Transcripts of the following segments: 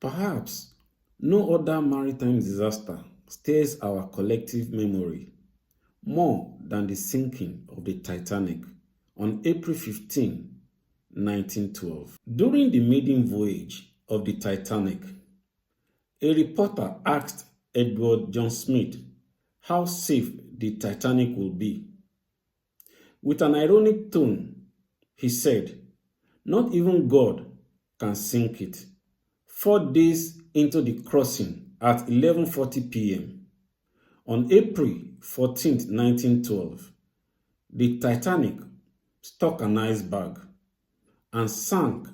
Perhaps no other maritime disaster stirs our collective memory more than the sinking of the Titanic on April 15, 1912. During the maiden voyage of the Titanic, a reporter asked Edward John Smith how safe the Titanic would be. With an ironic tone, he said, "Not even God can sink it." 4 days into the crossing at 11:40 p.m. on April 14, 1912, the Titanic struck an iceberg and sank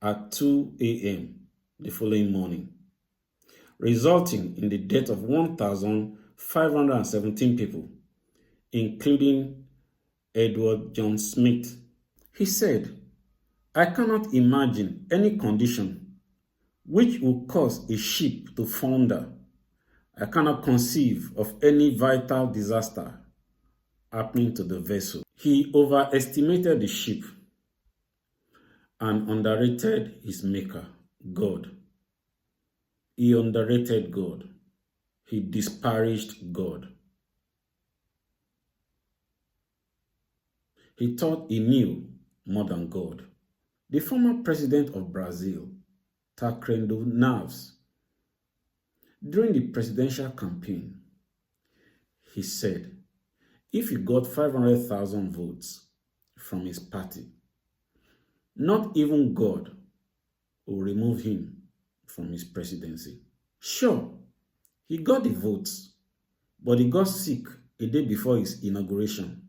at 2 a.m. the following morning, resulting in the death of 1,517 people, including Edward John Smith. He said, "I cannot imagine any condition which would cause a ship to founder. I cannot conceive of any vital disaster happening to the vessel." He overestimated the ship and underrated his maker, God. He underrated God. He disparaged God. He thought he knew more than God. The former president of Brazil, Tancredo Neves, during the presidential campaign, he said if he got 500,000 votes from his party, not even God will remove him from his presidency. Sure, he got the votes, but he got sick a day before his inauguration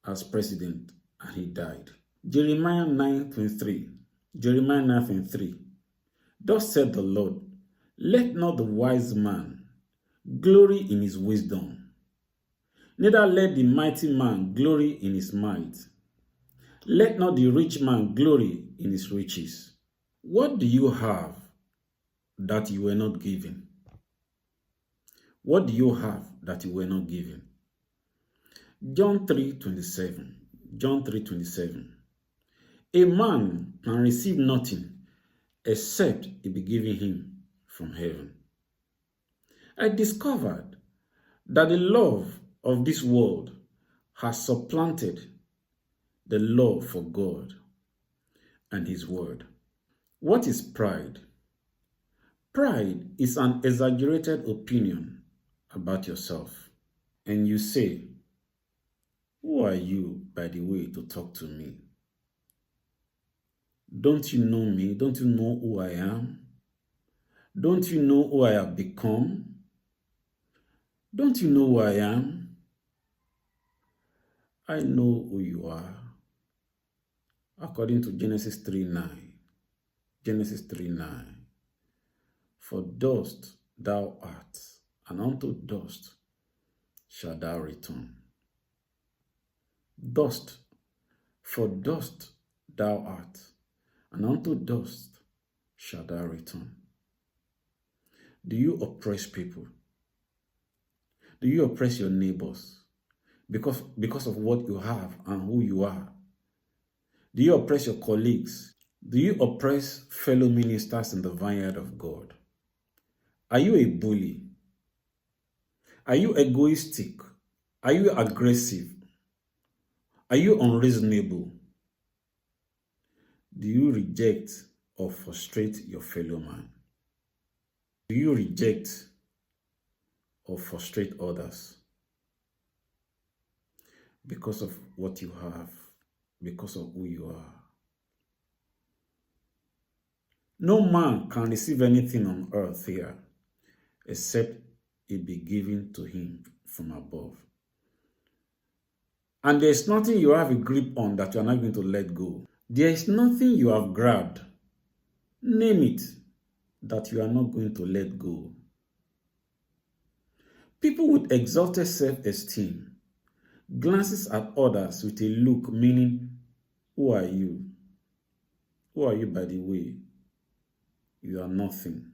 as president and he died. Jeremiah 9:23. Thus said the Lord, let not the wise man glory in his wisdom, neither let the mighty man glory in his might. Let not the rich man glory in his riches. What do you have that you were not given? What do you have that you were not given? John 3:27. A man can receive nothing except it be given him from heaven. I discovered that the love of this world has supplanted the love for God and his word. What is pride? Pride is an exaggerated opinion about yourself. And you say, who are you, by the way, to talk to me? Don't you know me? Don't you know who I am? Don't you know who I have become? Don't you know who I am? I know who you are. According to Genesis 3:9. Genesis 3:9. For dust thou art, and unto dust shalt thou return. Dust, for dust thou art, and unto dust shalt thou return. Do you oppress people? Do you oppress your neighbors because of what you have and who you are? Do you oppress your colleagues? Do you oppress fellow ministers in the vineyard of God? Are you a bully? Are you egoistic? Are you aggressive? Are you unreasonable? Do you reject or frustrate your fellow man? Do you reject or frustrate others because of what you have, because of who you are? No man can receive anything on earth here except it be given to him from above. And there's nothing you have a grip on that you are not going to let go. There is nothing you have grabbed, name it, that you are not going to let go. People with exalted self-esteem glances at others with a look meaning, who are you? Who are you, by the way? You are nothing.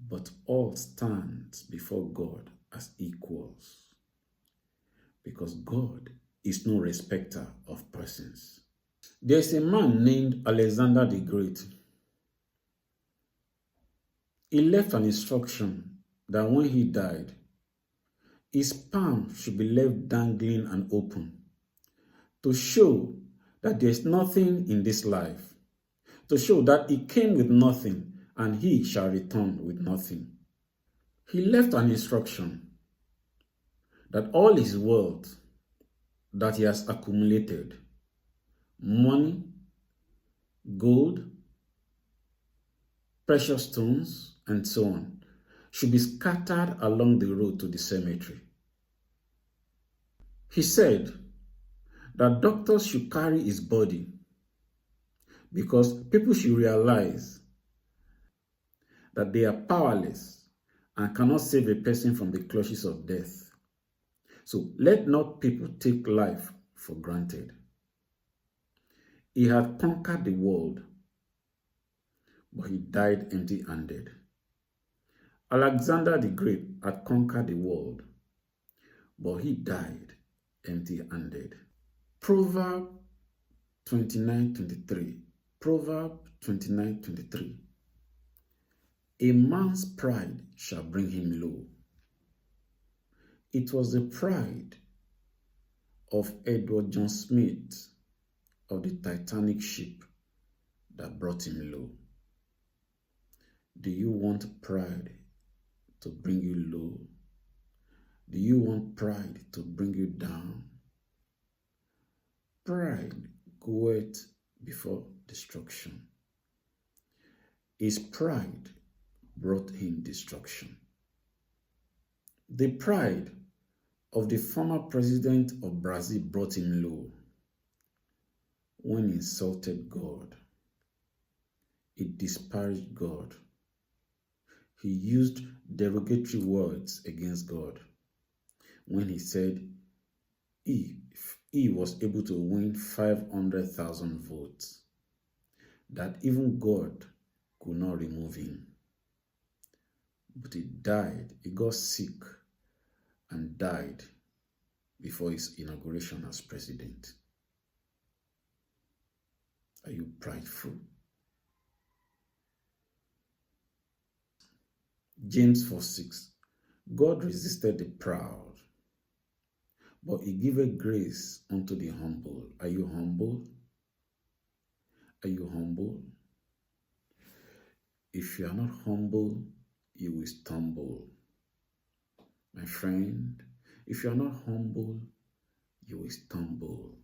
But all stand before God as equals, because God is no respecter of persons. There's a man named Alexander the Great. He left an instruction that when he died, his palm should be left dangling and open to show that there's nothing in this life, to show that he came with nothing and he shall return with nothing. He left an instruction that all his wealth that he has accumulated, money, gold, precious stones, and so on, should be scattered along the road to the cemetery. He said that doctors should carry his body because people should realize that they are powerless and cannot save a person from the clutches of death. So let not people take life for granted. He had conquered the world, but he died empty-handed. Alexander the Great had conquered the world, but he died empty-handed. Proverb 29:23. Proverb 29:23. A man's pride shall bring him low. It was the pride of Edward John Smith of the Titanic ship that brought him low. Do you want pride to bring you low? Do you want pride to bring you down? Pride goeth before destruction. His pride brought him destruction. The pride of the former president of Brazil brought him low when he insulted God. He disparaged God. He used derogatory words against God when he said he was able to win 500,000 votes, that even God could not remove him. But he died. He got sick and died before his inauguration as president. Are you prideful? James 4:6. God resisted the proud, but he giveth grace unto the humble. Are you humble? Are you humble? If you are not humble, you will stumble. My friend, if you are not humble, you will stumble.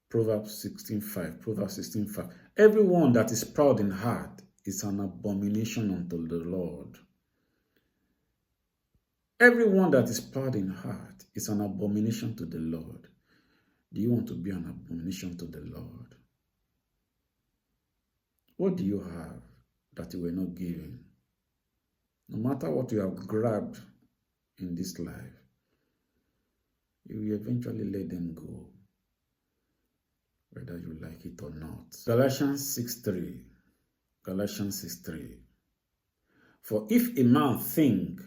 Proverbs 16:5. Proverbs 16:5. Everyone that is proud in heart is an abomination unto the Lord. Everyone that is proud in heart is an abomination to the Lord. Do you want to be an abomination to the Lord? What do you have that you were not given? No matter what you have grabbed in this life, you will eventually let them go, whether you like it or not. Galatians 6:3. Galatians 6:3. For if a man think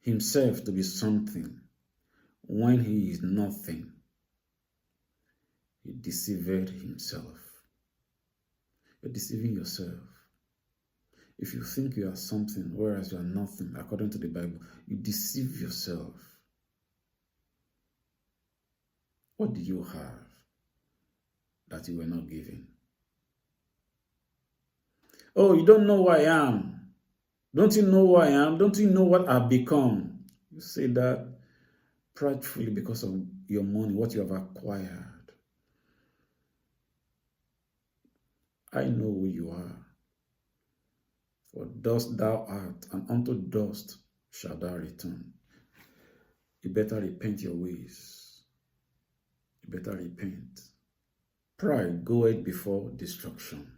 himself to be something when he is nothing, he deceived himself. You're deceiving yourself. If you think you are something whereas you are nothing, according to the Bible, you deceive yourself. What do you have that you were not given? Oh, you don't know who I am. Don't you know who I am? Don't you know what I've become? You say that pridefully because of your money, what you have acquired. I know who you are. For dust thou art, and unto dust shalt thou return. You better repent your ways. You better repent. Pride goeth before destruction.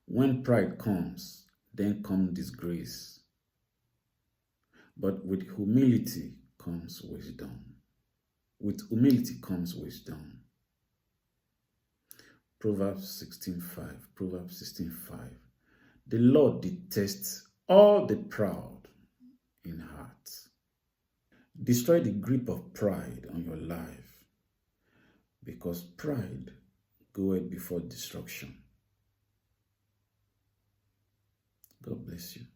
When pride comes, then comes disgrace. But with humility comes wisdom. With humility comes wisdom. Proverbs 16:5. Proverbs 16:5. The Lord detests all the proud in heart. Destroy the grip of pride on your life, because pride goeth before destruction. bless you.